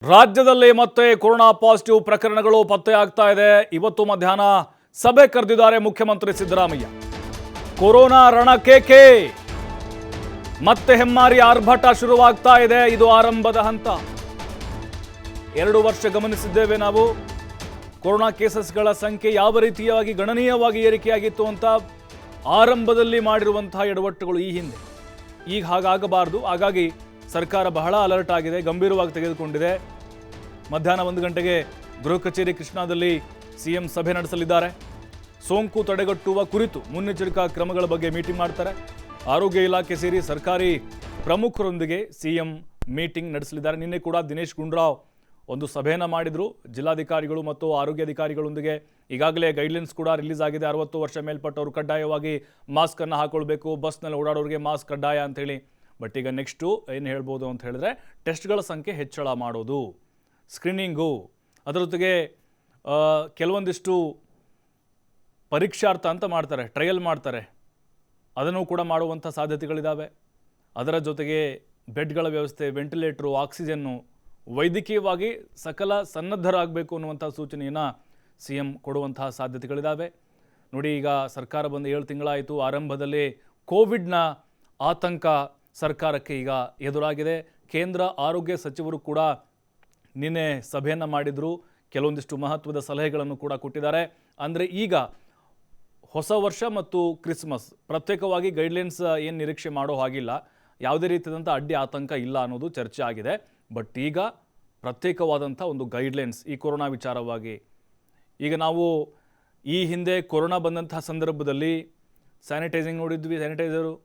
ರಾಜ್ಯದಲ್ಲಿ ಮತ್ತೆ corona positive ಪ್ರಕರಣಗಳು ಪತ್ತೆಯಾಗ್ತಾ ಇದೆ. ಇವತ್ತು ಮಧ್ಯಾಹ್ನ ಸಭೆ ಕರೆದಿದ್ದಾರೆ ಮುಖ್ಯಮಂತ್ರಿ ಸಿದ್ದರಾಮಯ್ಯ. ಕೊರೋನಾ ರಣಕೇಕೆ ಮತ್ತೆ ಹೆಮ್ಮಾರಿ ಆರ್ಭಟ ಶುರುವಾಗ್ತಾ ಇದೆ. ಇದು ಆರಂಭದ ಹಂತ. 2 ವರ್ಷ ಗಮನಿಸಿದ್ದೇವೆ ನಾವು ಕೊರೋನಾ ಕೇಸಸ್ಗಳ ಸಂಖ್ಯೆ ಯಾವ ರೀತಿಯಾಗಿ ಗಣನೀಯವಾಗಿ ಏರಿಕೆಯಾಗಿತ್ತು ಅಂತ. ಆರಂಭದಲ್ಲಿ ಮಾಡಿರುವಂತಹ ಎಡವಟ್ಟುಗಳು ಈ ಹಿಂದೆ ಈಗ ಹಾಗಾಗಬಾರದು. ಹಾಗಾಗಿ ಸರ್ಕಾರ ಬಹಳ ಅಲರ್ಟ್ ಆಗಿದೆ, ಗಂಭೀರವಾಗಿ ತೆಗೆದುಕೊಂಡಿದೆ. ಮಧ್ಯಾಹ್ನ 1 ಗಂಟೆಗೆ ಗೃಹ ಕಚೇರಿ ಕೃಷ್ಣಾದಲ್ಲಿ ಸಿಎಂ ಸಭೆ ನಡೆಸಲಿದ್ದಾರೆ. ಸೋಂಕು ತಡೆಗಟ್ಟುವ ಕುರಿತು ಮುನ್ನೆಚ್ಚರಿಕಾ ಕ್ರಮಗಳ ಬಗ್ಗೆ ಮೀಟಿಂಗ್ ಮಾಡ್ತಾರೆ. ಆರೋಗ್ಯ ಇಲಾಖೆ ಸೇರಿ ಸರ್ಕಾರಿ ಪ್ರಮುಖರೊಂದಿಗೆ ಸಿಎಂ ಮೀಟಿಂಗ್ ನಡೆಸಲಿದ್ದಾರೆ. ನಿನ್ನೆ ಕೂಡ ದಿನೇಶ್ ಗುಂಡೂರಾವ್ ಒಂದು ಸಭೆಯನ್ನು ಮಾಡಿದರು ಜಿಲ್ಲಾಧಿಕಾರಿಗಳು ಮತ್ತು ಆರೋಗ್ಯಾಧಿಕಾರಿಗಳೊಂದಿಗೆ. ಈಗಾಗಲೇ ಗೈಡ್ಲೈನ್ಸ್ ಕೂಡ ರಿಲೀಸ್ ಆಗಿದೆ. 60 ವರ್ಷ ಮೇಲ್ಪಟ್ಟವರು ಕಡ್ಡಾಯವಾಗಿ ಮಾಸ್ಕನ್ನು ಹಾಕೊಳ್ಬೇಕು, ಬಸ್ನಲ್ಲಿ ಓಡಾಡೋರಿಗೆ ಮಾಸ್ಕ್ ಕಡ್ಡಾಯ ಅಂಥೇಳಿ. ಬಟ್ ಈಗ ನೆಕ್ಸ್ಟು ಏನು ಹೇಳ್ಬೋದು ಅಂತ ಹೇಳಿದ್ರೆ ಟೆಸ್ಟ್ಗಳ ಸಂಖ್ಯೆ ಹೆಚ್ಚಳ ಮಾಡೋದು, ಸ್ಕ್ರೀನಿಂಗು, ಅದರ ಜೊತೆಗೆ ಕೆಲವೊಂದಿಷ್ಟು ಪರೀಕ್ಷಾರ್ಥ ಅಂತ ಮಾಡ್ತಾರೆ, ಟ್ರಯಲ್ ಮಾಡ್ತಾರೆ, ಅದನ್ನು ಕೂಡ ಮಾಡುವಂಥ ಸಾಧ್ಯತೆಗಳಿದ್ದಾವೆ. ಅದರ ಜೊತೆಗೆ ಬೆಡ್ಗಳ ವ್ಯವಸ್ಥೆ, ವೆಂಟಿಲೇಟ್ರು, ಆಕ್ಸಿಜನ್ನು, ವೈದ್ಯಕೀಯವಾಗಿ ಸಕಲ ಸನ್ನದ್ಧರಾಗಬೇಕು ಅನ್ನುವಂಥ ಸೂಚನೆಯನ್ನು ಸಿಎಂ ಕೊಡುವಂತಹ ಸಾಧ್ಯತೆಗಳಿದ್ದಾವೆ. ನೋಡಿ, ಈಗ ಸರ್ಕಾರ ಬಂದು 7 ತಿಂಗಳಾಯಿತು. ಆರಂಭದಲ್ಲಿ ಕೋವಿಡ್ನ ಆತಂಕ ಸರ್ಕಾರಕ್ಕೆ ಈಗ ಎದುರಾಗಿದೆ. ಕೇಂದ್ರ ಆರೋಗ್ಯ ಸಚಿವರು ಕೂಡ ನಿನ್ನೆ ಸಭೆಯನ್ನು ಮಾಡಿದರು. ಕೆಲವೊಂದಿಷ್ಟು ಮಹತ್ವದ ಸಲಹೆಗಳನ್ನು ಕೂಡ ಕೊಟ್ಟಿದ್ದಾರೆ. ಅಂದರೆ ಈಗ ಹೊಸ ವರ್ಷ ಮತ್ತು ಕ್ರಿಸ್ಮಸ್ ಪ್ರತ್ಯೇಕವಾಗಿ ಗೈಡ್ಲೈನ್ಸ್ ಏನು ನಿರೀಕ್ಷೆ ಮಾಡೋ ಹಾಗಿಲ್ಲ, ಯಾವುದೇ ರೀತಿಯಾದಂಥ ಅಡ್ಡಿ ಆತಂಕ ಇಲ್ಲ ಅನ್ನೋದು ಚರ್ಚೆ ಆಗಿದೆ. ಬಟ್ ಈಗ ಪ್ರತ್ಯೇಕವಾದಂಥ ಒಂದು ಗೈಡ್ಲೈನ್ಸ್ ಈ ಕೊರೋನಾ ವಿಚಾರವಾಗಿ. ಈಗ ನಾವು ಈ ಹಿಂದೆ ಕೊರೋನಾ ಬಂದಂತಹ ಸಂದರ್ಭದಲ್ಲಿ ಸ್ಯಾನಿಟೈಸಿಂಗ್ ನೋಡಿದ್ವಿ, ಸ್ಯಾನಿಟೈಸರು,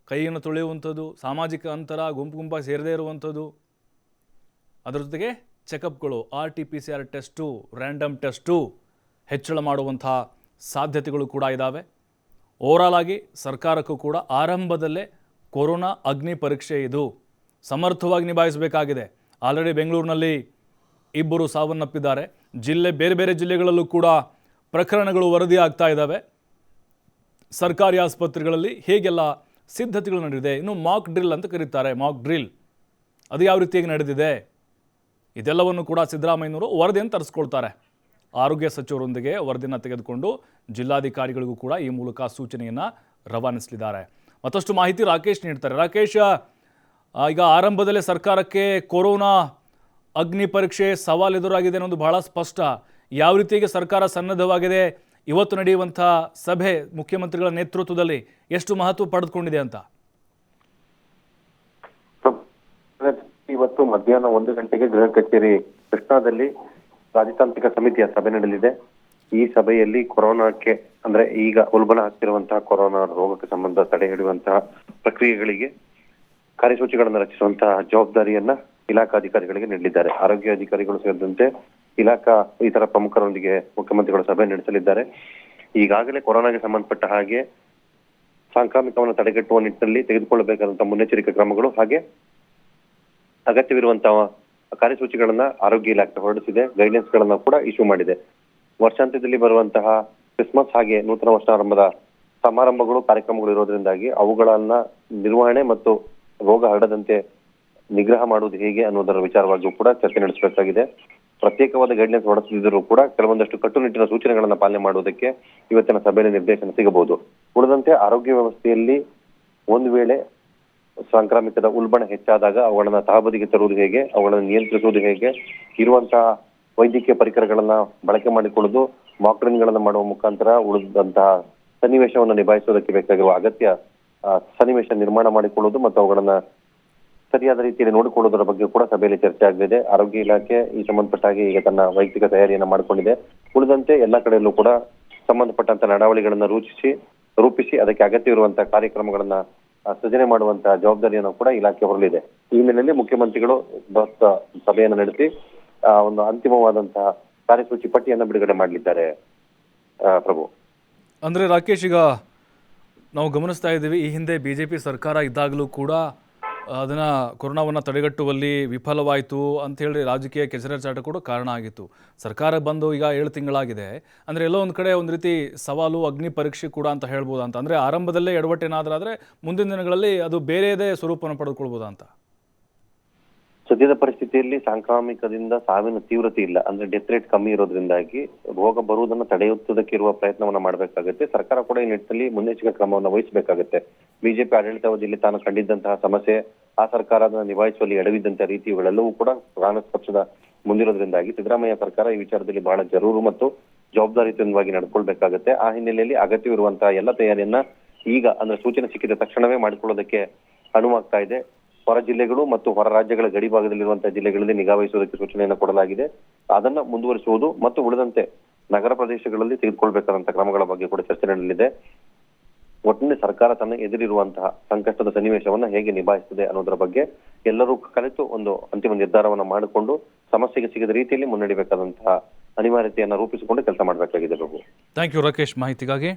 ಕೈಯನ್ನು ತೊಳೆಯುವಂಥದ್ದು, ಸಾಮಾಜಿಕ ಅಂತರ, ಗುಂಪಾಗಿ ಸೇರದೇ ಇರುವಂಥದ್ದು, ಅದರ ಜೊತೆಗೆ ಚೆಕಪ್ಗಳು, RT-PCR ಟೆಸ್ಟು, ರ್ಯಾಂಡಮ್ ಟೆಸ್ಟು ಹೆಚ್ಚಳ ಮಾಡುವಂಥ ಸಾಧ್ಯತೆಗಳು ಕೂಡ ಇದ್ದಾವೆ. ಓವರಾಲ್ ಆಗಿ ಸರ್ಕಾರಕ್ಕೂ ಕೂಡ ಆರಂಭದಲ್ಲೇ ಕೊರೋನಾ ಅಗ್ನಿ ಪರೀಕ್ಷೆ ಇದು ಸಮರ್ಥವಾಗಿ ನಿಭಾಯಿಸಬೇಕಾಗಿದೆ. ಆಲ್ರೆಡಿ ಬೆಂಗಳೂರಿನಲ್ಲಿ 2 ಸಾವನ್ನಪ್ಪಿದ್ದಾರೆ. ಬೇರೆ ಬೇರೆ ಜಿಲ್ಲೆಗಳಲ್ಲೂ ಕೂಡ ಪ್ರಕರಣಗಳು ವರದಿ ಆಗ್ತಾ ಇದ್ದಾವೆ. ಸರ್ಕಾರಿ ಆಸ್ಪತ್ರೆಗಳಲ್ಲಿ ಹೇಗೆಲ್ಲ ಸಿದ್ಧತೆಗಳು ನಡೆದಿದೆ, ಇನ್ನು ಮಾಕ್ ಡ್ರಿಲ್ ಅಂತ ಕರೀತಾರೆ, ಮಾಕ್ ಡ್ರಿಲ್ ಅದು ಯಾವ ರೀತಿಯಾಗಿ ನಡೆದಿದೆ, ಇದೆಲ್ಲವನ್ನು ಕೂಡ ಸಿದ್ದರಾಮಯ್ಯನವರು ವರದಿಯನ್ನು ತರಿಸ್ಕೊಳ್ತಾರೆ. ಆರೋಗ್ಯ ಸಚಿವರೊಂದಿಗೆ ವರದಿಯನ್ನು ತೆಗೆದುಕೊಂಡು ಜಿಲ್ಲಾಧಿಕಾರಿಗಳಿಗೂ ಕೂಡ ಈ ಮೂಲಕ ಸೂಚನೆಯನ್ನು ರವಾನಿಸಲಿದ್ದಾರೆ. ಮತ್ತಷ್ಟು ಮಾಹಿತಿ ರಾಕೇಶ್ ನೀಡ್ತಾರೆ. ರಾಕೇಶ್, ಈಗ ಆರಂಭದಲ್ಲೇ ಸರ್ಕಾರಕ್ಕೆ ಕೊರೋನಾ ಅಗ್ನಿ ಪರೀಕ್ಷೆ ಸವಾಲು ಎದುರಾಗಿದೆ ಅನ್ನೋದು ಬಹಳ ಸ್ಪಷ್ಟ. ಯಾವ ರೀತಿಯಾಗಿ ಸರ್ಕಾರ ಸನ್ನದ್ಧವಾಗಿದೆ, ಇವತ್ತು ನಡೆಯುವಂಥ ಸಭೆ ಮುಖ್ಯಮಂತ್ರಿಗಳ ನೇತೃತ್ವದಲ್ಲಿ ಎಷ್ಟು ಮಹತ್ವ ಪಡೆದುಕೊಂಡಿದೆ ಅಂತ? ಇವತ್ತು ಮಧ್ಯಾಹ್ನ 1 ಗಂಟೆಗೆ ಗೃಹ ಕಚೇರಿ ಕೃಷ್ಣಾದಲ್ಲಿ ರಾಜತಾಂತ್ರಿಕ ಸಮಿತಿಯ ಸಭೆ ನಡೆಯಲಿದೆ. ಈ ಸಭೆಯಲ್ಲಿ ಕೊರೋನಾಕ್ಕೆ ಅಂದ್ರೆ ಈಗ ಉಲ್ಬಣ ಆಗ್ತಿರುವಂತಹ ಕೊರೋನಾ ರೋಗಕ್ಕೆ ಸಂಬಂಧ ತಡೆ ಹಿಡಿಯುವಂತಹ ಪ್ರಕ್ರಿಯೆಗಳಿಗೆ ಕಾರ್ಯಸೂಚಿಗಳನ್ನು ರಚಿಸುವಂತಹ ಜವಾಬ್ದಾರಿಯನ್ನ ಇಲಾಖಾಧಿಕಾರಿಗಳಿಗೆ ನೀಡಲಿದ್ದಾರೆ. ಆರೋಗ್ಯ ಅಧಿಕಾರಿಗಳು ಸೇರಿದಂತೆ ಇಲಾಖಾ ಇತರ ಪ್ರಮುಖರೊಂದಿಗೆ ಮುಖ್ಯಮಂತ್ರಿಗಳು ಸಭೆ ನಡೆಸಲಿದ್ದಾರೆ. ಈಗಾಗಲೇ ಕೊರೋನಾಗೆ ಸಂಬಂಧಪಟ್ಟ ಹಾಗೆ ಸಾಂಕ್ರಾಮಿಕವನ್ನು ತಡೆಗಟ್ಟುವ ನಿಟ್ಟಿನಲ್ಲಿ ತೆಗೆದುಕೊಳ್ಳಬೇಕಾದಂತಹ ಮುನ್ನೆಚ್ಚರಿಕೆ ಕ್ರಮಗಳು ಹಾಗೆ ಅಗತ್ಯವಿರುವಂತಹ ಕಾರ್ಯಸೂಚಿಗಳನ್ನ ಆರೋಗ್ಯ ಇಲಾಖೆ ಹೊರಡಿಸಿದೆ. ಗೈಡ್ಲೈನ್ಸ್ ಗಳನ್ನ ಕೂಡ ಇಶ್ಯೂ ಮಾಡಿದೆ. ವರ್ಷಾಂತ್ಯದಲ್ಲಿ ಬರುವಂತಹ ಕ್ರಿಸ್ಮಸ್ ಹಾಗೆ ನೂತನ ವರ್ಷಾರಂಭದ ಸಮಾರಂಭಗಳು, ಕಾರ್ಯಕ್ರಮಗಳು ಇರೋದ್ರಿಂದಾಗಿ ಅವುಗಳನ್ನ ನಿರ್ವಹಣೆ ಮತ್ತು ರೋಗ ಹರಡದಂತೆ ನಿಗ್ರಹ ಮಾಡುವುದು ಹೇಗೆ ಅನ್ನೋದರ ವಿಚಾರವಾಗಿಯೂ ಕೂಡ ಚರ್ಚೆ ನಡೆಸಬೇಕಾಗಿದೆ. ಪ್ರತ್ಯೇಕವಾದ ಗೈಡ್ಲೈನ್ಸ್ ಹೊರಡಿಸಿದರೂ ಕೂಡ ಕೆಲವೊಂದಷ್ಟು ಕಟ್ಟುನಿಟ್ಟಿನ ಸೂಚನೆಗಳನ್ನ ಪಾಲನೆ ಮಾಡುವುದಕ್ಕೆ ಇವತ್ತಿನ ಸಭೆಯಲ್ಲಿ ನಿರ್ದೇಶನ ಸಿಗಬಹುದು. ಉಳಿದಂತೆ ಆರೋಗ್ಯ ವ್ಯವಸ್ಥೆಯಲ್ಲಿ ಒಂದು ವೇಳೆ ಸಾಂಕ್ರಾಮಿಕದ ಉಲ್ಬಣ ಹೆಚ್ಚಾದಾಗ ಅವುಗಳನ್ನ ತಹಬದಿಗೆ ತರುವುದು ಹೇಗೆ, ಅವುಗಳನ್ನು ನಿಯಂತ್ರಿಸುವುದು ಹೇಗೆ, ಇರುವಂತಹ ವೈದ್ಯಕೀಯ ಪರಿಕರಗಳನ್ನ ಬಳಕೆ ಮಾಡಿಕೊಳ್ಳುವುದು, ಮಾಕ್ ಡ್ರಿಲ್ ಗಳನ್ನ ಮಾಡುವ ಮುಖಾಂತರ ಉಳಿದಂತಹ ಸನ್ನಿವೇಶವನ್ನು ನಿಭಾಯಿಸುವುದಕ್ಕೆ ಬೇಕಾಗಿರುವ ಅಗತ್ಯ ಸನ್ನಿವೇಶ ನಿರ್ಮಾಣ ಮಾಡಿಕೊಳ್ಳುವುದು ಮತ್ತು ಅವುಗಳನ್ನ ಸರಿಯಾದ ರೀತಿಯಲ್ಲಿ ನೋಡಿಕೊಳ್ಳುವುದರ ಬಗ್ಗೆ ಕೂಡ ಸಭೆಯಲ್ಲಿ ಚರ್ಚೆ ಆಗಲಿದೆ. ಆರೋಗ್ಯ ಇಲಾಖೆ ಈ ಸಂಬಂಧಪಟ್ಟ ಹಾಗೆ ಈಗ ತನ್ನ ವೈಯಕ್ತಿಕ ತಯಾರಿಯನ್ನ ಮಾಡಿಕೊಂಡಿದೆ. ಉಳಿದಂತೆ ಎಲ್ಲಾ ಕಡೆಯಲ್ಲೂ ಕೂಡ ಸಂಬಂಧಪಟ್ಟಂತ ನಡಾವಳಿಗಳನ್ನ ರೂಪಿಸಿ ಅದಕ್ಕೆ ಅಗತ್ಯವಿರುವಂತಹ ಕಾರ್ಯಕ್ರಮಗಳನ್ನ ಸೃಜನೆ ಮಾಡುವಂತಹ ಜವಾಬ್ದಾರಿಯನ್ನು ಕೂಡ ಇಲಾಖೆ ಹೊರಲಿದೆ. ಈ ಹಿನ್ನೆಲೆಯಲ್ಲಿ ಮುಖ್ಯಮಂತ್ರಿಗಳು ಸಭೆಯನ್ನು ನಡೆಸಿ ಒಂದು ಅಂತಿಮವಾದಂತಹ ಕಾರ್ಯಸೂಚಿ ಪಟ್ಟಿಯನ್ನು ಬಿಡುಗಡೆ ಮಾಡಲಿದ್ದಾರೆ. ಪ್ರಭು, ಅಂದರೆ ರಾಕೇಶ್, ಈಗ ನಾವು ಗಮನಿಸ್ತಾ ಇದ್ದೀವಿ, ಈ ಹಿಂದೆ BJP ಸರ್ಕಾರ ಇದ್ದಾಗಲೂ ಕೂಡ ಅದನ್ನು ಕೊರೋನಾವನ್ನು ತಡೆಗಟ್ಟುವಲ್ಲಿ ವಿಫಲವಾಯಿತು ಅಂಥೇಳಿ ರಾಜಕೀಯ ಕೆಸರೆಚಾಟ ಕೂಡ ಕಾರಣ ಆಗಿತ್ತು. ಸರ್ಕಾರ ಬಂದು ಈಗ 7 ತಿಂಗಳಾಗಿದೆ. ಅಂದರೆ ಎಲ್ಲೋ ಒಂದು ಕಡೆ ಒಂದು ರೀತಿ ಸವಾಲು, ಅಗ್ನಿ ಪರೀಕ್ಷೆ ಕೂಡ ಅಂತ ಹೇಳ್ಬೋದಾ ಅಂತ? ಅಂದರೆ ಆರಂಭದಲ್ಲೇ ಎಡವಟ್ಟೇನಾದರೆ ಮುಂದಿನ ದಿನಗಳಲ್ಲಿ ಅದು ಬೇರೆಯದೇ ಸ್ವರೂಪವನ್ನು ಪಡೆದುಕೊಳ್ಬೋದಾ ಅಂತ? ಸದ್ಯದ ಪರಿಸ್ಥಿತಿ ಪರಿಸ್ಥಿತಿಯಲ್ಲಿ ಸಾಂಕ್ರಾಮಿಕದಿಂದ ಸಾವಿನ ತೀವ್ರತೆ ಇಲ್ಲ, ಅಂದ್ರೆ ಡೆತ್ ರೇಟ್ ಕಮ್ಮಿ ಇರೋದ್ರಿಂದಾಗಿ ರೋಗ ಬರುವುದನ್ನು ತಡೆಯುವುದಕ್ಕೆ ಇರುವ ಪ್ರಯತ್ನವನ್ನ ಮಾಡಬೇಕಾಗುತ್ತೆ. ಸರ್ಕಾರ ಕೂಡ ಈ ನಿಟ್ಟಿನಲ್ಲಿ ಮುನ್ನೆಚ್ಚರಿಕೆ ಕ್ರಮವನ್ನು ವಹಿಸಬೇಕಾಗುತ್ತೆ. ಬಿಜೆಪಿ ಆಡಳಿತಾವಧಿಯಲ್ಲಿ ತಾನು ಕಂಡಿದ್ದಂತಹ ಸಮಸ್ಯೆ, ಆ ಸರ್ಕಾರ ಅದನ್ನು ನಿಭಾಯಿಸುವಲ್ಲಿ ಎಡವಿದ್ದಂತಹ ರೀತಿ ಇವುಗಳೆಲ್ಲವೂ ಕೂಡ ಕಾಂಗ್ರೆಸ್ ಪಕ್ಷದ ಮುಂದಿರೋದ್ರಿಂದಾಗಿ ಸಿದ್ದರಾಮಯ್ಯ ಸರ್ಕಾರ ಈ ವಿಚಾರದಲ್ಲಿ ಬಹಳ ಜರೂರು ಮತ್ತು ಜವಾಬ್ದಾರಿಯುತವಾಗಿ ನಡ್ಕೊಳ್ಬೇಕಾಗುತ್ತೆ. ಆ ಹಿನ್ನೆಲೆಯಲ್ಲಿ ಅಗತ್ಯವಿರುವಂತಹ ಎಲ್ಲ ತಯಾರಿಯನ್ನ ಈಗ ಅಂದ್ರೆ ಸೂಚನೆ ಸಿಕ್ಕಿದ ತಕ್ಷಣವೇ ಮಾಡಿಕೊಳ್ಳೋದಕ್ಕೆ ಅನುವಾಗ್ತಾ ಇದೆ. ಹೊರ ಜಿಲ್ಲೆಗಳು ಮತ್ತು ಹೊರ ರಾಜ್ಯಗಳ ಗಡಿ ಭಾಗದಲ್ಲಿರುವಂತಹ ಜಿಲ್ಲೆಗಳಲ್ಲಿ ನಿಗಾ ವಹಿಸುವುದಕ್ಕೆ ಸೂಚನೆಯನ್ನು ಕೊಡಲಾಗಿದೆ. ಅದನ್ನ ಮುಂದುವರಿಸುವುದು ಮತ್ತು ಉಳಿದಂತೆ ನಗರ ಪ್ರದೇಶಗಳಲ್ಲಿ ತೆಗೆದುಕೊಳ್ಬೇಕಾದಂತಹ ಕ್ರಮಗಳ ಬಗ್ಗೆ ಕೂಡ ಚರ್ಚೆ ನಡೆಯಲಿದೆ. ಒಟ್ಟಿನಲ್ಲಿ ಸರ್ಕಾರ ತನ್ನ ಎದುರಿರುವಂತಹ ಸಂಕಷ್ಟದ ಸನ್ನಿವೇಶವನ್ನ ಹೇಗೆ ನಿಭಾಯಿಸುತ್ತದೆ ಅನ್ನೋದರ ಬಗ್ಗೆ ಎಲ್ಲರೂ ಕಲಿತು ಒಂದು ಅಂತಿಮ ನಿರ್ಧಾರವನ್ನ ಮಾಡಿಕೊಂಡು ಸಮಸ್ಯೆಗೆ ಸಿಗದ ರೀತಿಯಲ್ಲಿ ಮುನ್ನಡೆಯಬೇಕಾದಂತಹ ಅನಿವಾರ್ಯತೆಯನ್ನ ರೂಪಿಸಿಕೊಂಡು ಕೆಲಸ ಮಾಡಬೇಕಾಗಿದೆ. ಥ್ಯಾಂಕ್ ಯು ರಾಕೇಶ್ ಮಾಹಿತಿಗಾಗಿ.